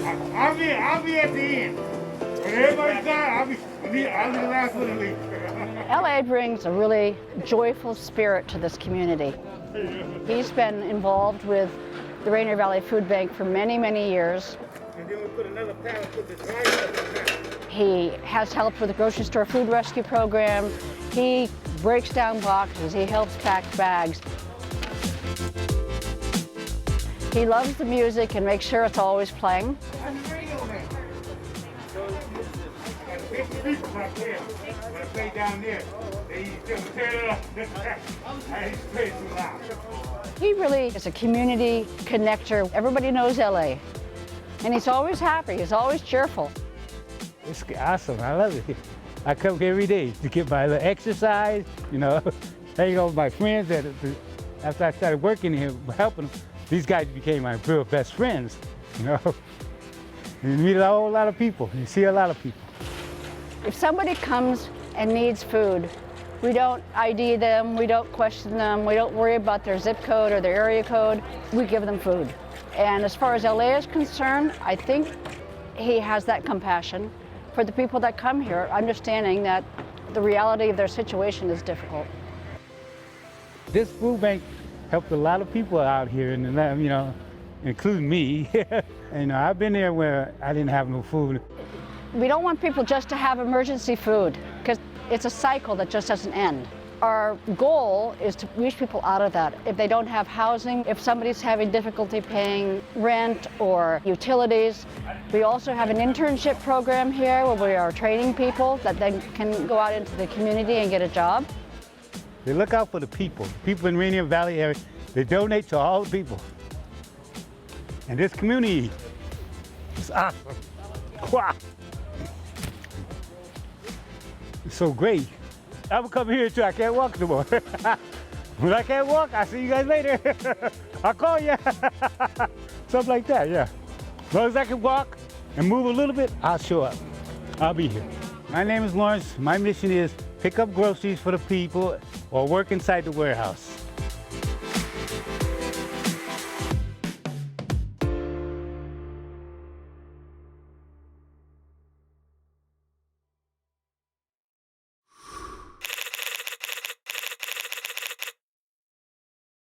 I'll be at the end. When everybody's gone, I'll be the last one to leave. LA brings a really joyful spirit to this community. He's been involved with the Rainier Valley Food Bank for many, many years. And then we put another pallet, put the rice up in there. He has helped with the grocery store food rescue program. He breaks down boxes. He helps pack bags. He loves the music and makes sure it's always playing. I'm the radio man. So, I got 50 people back there. When I play down there, they used to turn it up. I used to play too loud. He really is a community connector. Everybody knows LA. And he's always happy. He's always cheerful. It's awesome. I love it. I come here every day to get my little exercise, you know, hang out with my friends. After I started working here, helping them, these guys became my real best friends, you know. And you meet a whole lot of people. You see a lot of people. If somebody comes and needs food, we don't ID them, we don't question them, we don't worry about their zip code or their area code. We give them food. And as far as LA is concerned, I think he has that compassion for the people that come here, understanding that the reality of their situation is difficult. This food bank helped a lot of people out here, and you know, including me. And I've been there where I didn't have no food. We don't want people just to have emergency food, because it's a cycle that just doesn't end. Our goal is to reach people out of that. If they don't have housing, if somebody's having difficulty paying rent or utilities, we also have an internship program here where we are training people that then can go out into the community and get a job. They look out for the people in Rainier Valley area. They donate to all the people. And this community is awesome. Wow. It's so great. I will come here too. I can't walk no more. When I can't walk, I'll see you guys later. I'll call you. Something like that, yeah. As long as I can walk and move a little bit, I'll show up. I'll be here. My name is Lawrence. My mission is pick up groceries for the people or work inside the warehouse.